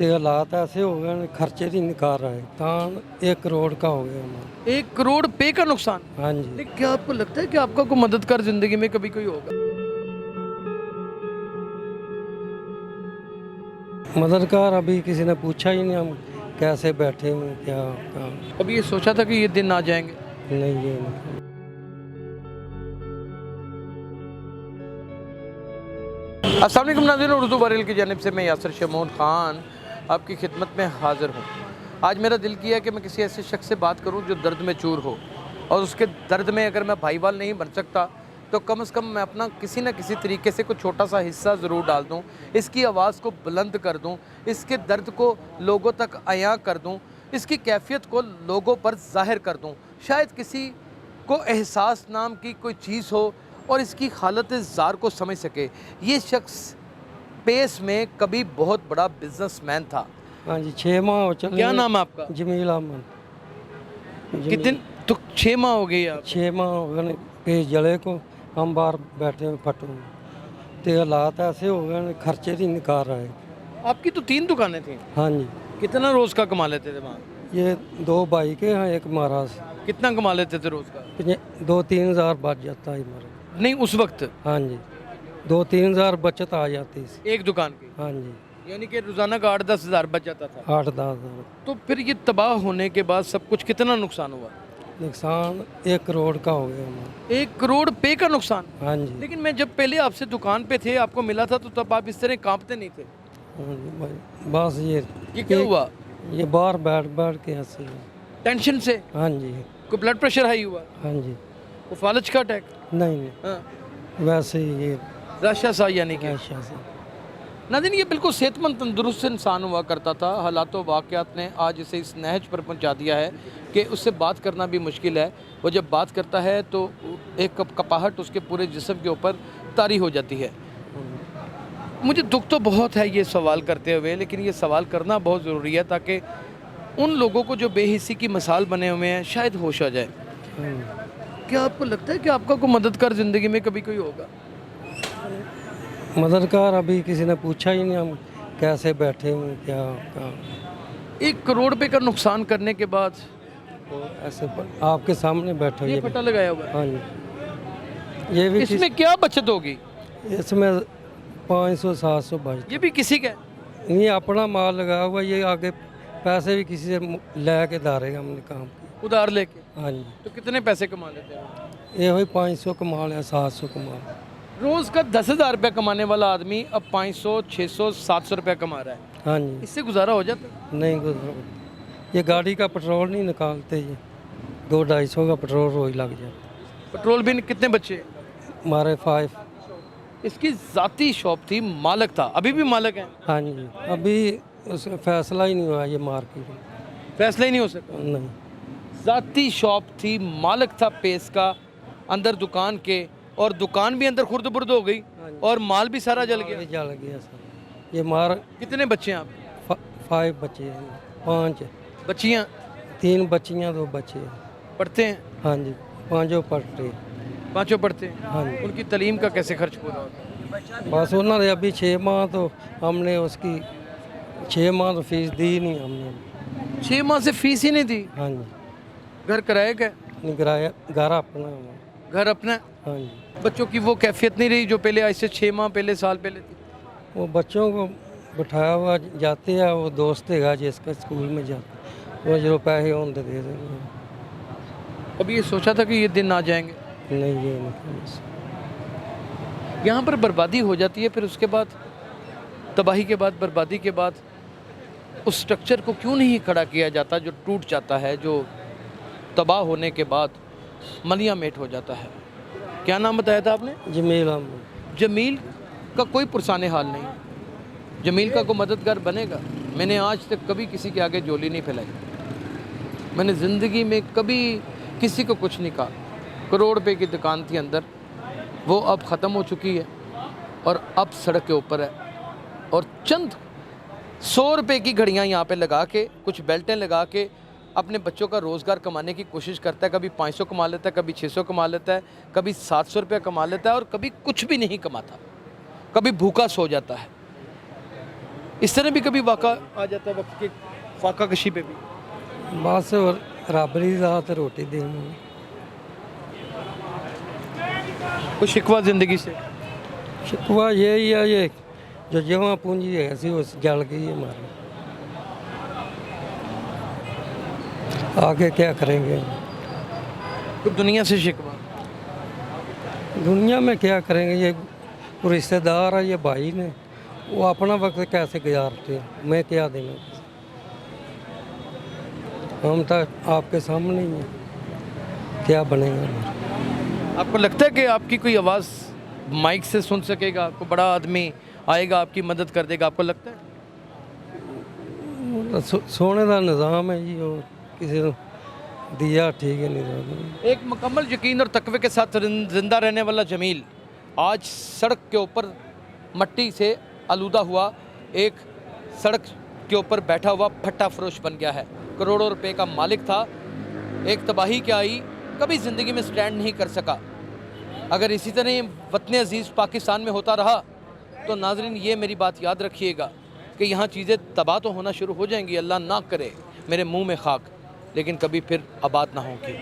तो हालात ऐसे हो गए खर्चे नहीं निकाल रहे तो 1 करोड़ का हो गया हमारा। 1 करोड़ पे का नुकसान। हाँ जी। लेकिन क्या आपको लगता है कि आपका कोई मददगार जिंदगी में कभी कोई होगा? मददगार अभी किसी ने पूछा ही नहीं, हम कैसे बैठे हैं क्या काम। कभी ये सोचा था कि ये दिन आ जाएंगे? नहीं ये नहीं। अस्सलाम वालेकुम नाज़रीन, उर्दू वारियल की जानिब से मैं यासर शमून ख़ान आपकी खिदमत में हाज़िर हूँ। आज मेरा दिल किया कि मैं किसी ऐसे शख्स से बात करूँ जो दर्द में चूर हो, और उसके दर्द में अगर मैं भाईवाल नहीं बन सकता तो कम से कम मैं अपना किसी न किसी तरीके से कुछ छोटा सा हिस्सा ज़रूर डाल दूँ, इसकी आवाज़ को बुलंद कर दूँ, इसके दर्द को लोगों तक अयां कर दूँ, इसकी कैफियत को लोगों पर ज़ाहिर कर दूँ। शायद किसी को एहसास नाम की कोई चीज़ हो और इसकी हालत ज़ार को समझ सके। ये शख्स पेस में कभी बहुत बड़ा बिजनेसमैन था। हाँ जी 6 माह हो चले। क्या नाम है आपका? जमील अहमद। कितने तो 6 माह हो गए आप? 6 माह हो गए पेज जले को, हम बाहर बैठे हैं फटू तो हालात ऐसे हो गए खर्चे नहीं निकाल रहे। आपकी तो 3 दुकानें थी। हाँ जी। कितना रोज़ का कमा लेते थे वहाँ? ये 2 बाइकें हैं, एक महाराज। कितना कमा लेते थे रोज़ का? 2-3 हज़ार बच जाता है हमारा। नहीं उस वक्त हाँ जी 2-3 हज़ार बचत आ जाती है। एक दुकान की, हाँ जी यानी कि रोज़ाना का 8-10 हज़ार बच जाता था। 8-10 हज़ार। तो फिर ये तबाह होने के बाद सब कुछ कितना नुकसान हुआ? नुकसान 1 करोड़ का हो गया हमारा। 1 करोड़ पे का नुकसान। हाँ जी। लेकिन मैं जब पहले आपसे दुकान पे थे, आपको मिला था, तो तब आप इस तरह कांपते नहीं थे। हाँ जी भाई, बस ये क्या हुआ? ये बाहर बैठ बैठ के हंसी है। टेंशन से? हाँ जी। कोई ब्लड प्रेशर हाई हुआ? हाँ जी। कोई फालज का अटैक? नहीं हाँ, वैसे ही ये रशा सा यानी कि। ऐसा से। नाज़रीन, ये बिल्कुल सेहतमंद तंदुरुस्त इंसान हुआ करता था। हालात व वाक़यात ने आज इसे इस नहज पर पहुंचा दिया है कि उससे बात करना भी मुश्किल है। वो जब बात करता है तो एक कपाहट उसके पूरे जिस्म के ऊपर तारी हो जाती है। मुझे दुख तो बहुत है ये सवाल करते हुए, लेकिन ये सवाल करना बहुत ज़रूरी है ताकि उन लोगों को जो बेहिस्सी की मिसाल बने हुए हैं शायद होश आ जाए। हाँ जी। क्या आपको लगता है कि आपका कोई मददगार ज़िंदगी में कभी कोई होगा? मददगार अभी किसी ने पूछा ही नहीं, हम कैसे बैठे हैं क्या काम। 1 करोड़ रुपए का नुकसान करने के बाद तो ऐसे आपके सामने बैठो ये फटा लगाया हुआ है। हाँ जी। ये भी इसमें क्या बचत होगी? इसमें 500-700 बच। ये भी किसी का है? नहीं अपना माल लगा हुआ, ये आगे पैसे भी किसी से ले के धारेगा हमने काम की। उधार लेके? हाँ जी। तो कितने पैसे कमा लेते हैं? ये वही 500 कमाल है, 700 कमाल। रोज़ का 10,000 रुपया कमाने वाला आदमी अब 500, 600, 700 रुपया कमा रहा है। हाँ जी। इससे गुजारा हो जाता है? नहीं गुजर, ये गाड़ी का पेट्रोल नहीं निकालते, ये 200-250 का पेट्रोल रोज लग जाता। पेट्रोल बिल कितने बचे? हमारे 5। इसकी ज़ाती शॉप थी, मालिक था, अभी भी मालिक है? हाँ जी। अभी उसका फैसला ही नहीं हुआ ये मार्केट में। फैसला ही नहीं हो सका। नहीं। ज़ाती शॉप थी, मालिक था पेस का, अंदर दुकान के, और दुकान भी अंदर खुर्द बुर्द हो गई और माल भी सारा जल गया। ये जल गया सर। ये मार कितने बच्चे हैं आप? 5 बच्चे हैं, 5 बच्चियाँ 3 बच्चियाँ 2 बच्चे हैं। पढ़ते हैं? हाँ जी 5 पढ़ते हैं। 5 पढ़ते हैं? हाँ जी। उनकी तालीम का कैसे खर्च पूरा होता है? बस उन्होंने अभी 6 माह तो हमने उसकी 6 माह तो फीस दी नहीं हमने। 6 माह से फीस ही नहीं दी? हाँ जी। घर किराए का? नहीं किराया घर अपना है। घर अपना? हाँ जी। बच्चों की वो कैफियत नहीं रही जो पहले, आज से 6 माह पहले, साल पहले थी? वो बच्चों को बिठाया हुआ जाते हैं, वो दोस्त है जिसका स्कूल में जाते, वो जो पैसे होते दे देंगे। कभी ये सोचा था कि ये दिन आ जाएंगे? नहीं ये नहीं। यहाँ पर बर्बादी हो जाती है, फिर उसके बाद तबाही के बाद, बर्बादी के बाद उस स्ट्रक्चर को क्यों नहीं खड़ा किया जाता जो टूट जाता है, जो तबाह होने के बाद मलिया मेट हो जाता है? क्या नाम बताया था आपने? जमील अहमद। जमील का कोई पुरसाने हाल नहीं, जमील का कोई मददगार बनेगा? मैंने आज तक कभी किसी के आगे झोली नहीं फैलाई, मैंने ज़िंदगी में कभी किसी को कुछ नहीं कहा। करोड़ रुपए की दुकान थी अंदर, वो अब ख़त्म हो चुकी है और अब सड़क के ऊपर है, और चंद 100 रुपए की घड़ियाँ यहाँ पे लगा के, कुछ बेल्टें लगा के अपने बच्चों का रोज़गार कमाने की कोशिश करता है। कभी 500 कमा लेता है, कभी 600 कमा लेता है, कभी 700 रुपया कमा लेता है, और कभी कुछ भी नहीं कमाता, कभी भूखा सो जाता है। इस तरह भी कभी वाक़ा आ जाता है वक्त के फाका कशी पे भी? बस रब दी ज़ात रोटी देनी। कोई शिकवा ज़िंदगी से? शिकवा यही है ये जो जमा पूंजी है सी उस जल गई है हमारी। आगे क्या करेंगे? तो दुनिया से शिकवा? दुनिया में क्या करेंगे? ये रिश्तेदार है, ये भाई ने, वो अपना वक्त कैसे गुजारते हैं, मैं क्या देना? हम तो आपके सामने ही हैं, क्या बनेगा हमारा? आपको लगता है कि आपकी कोई आवाज़ माइक से सुन सकेगा? कोई बड़ा आदमी आएगा आपकी मदद कर देगा, आपको लगता है? सोने का निज़ाम है जी, और किसी को दिया ठीक है निज़ाम। एक मुकम्मल यकीन और तकवे के साथ ज़िंदा रहने वाला जमील आज सड़क के ऊपर मट्टी से आलूदा हुआ एक सड़क के ऊपर बैठा हुआ भट्टा फरोश बन गया है। करोड़ों रुपए का मालिक था, एक तबाही क्या आई, कभी ज़िंदगी में स्टैंड नहीं कर सका। अगर इसी तरह वतन अजीज़ पाकिस्तान में होता रहा तो नाजरीन ये मेरी बात याद रखिएगा कि यहाँ चीज़ें तबाह तो होना शुरू हो जाएंगी, अल्लाह ना करे, मेरे मुंह में खाक, लेकिन कभी फिर आबाद ना होंगी।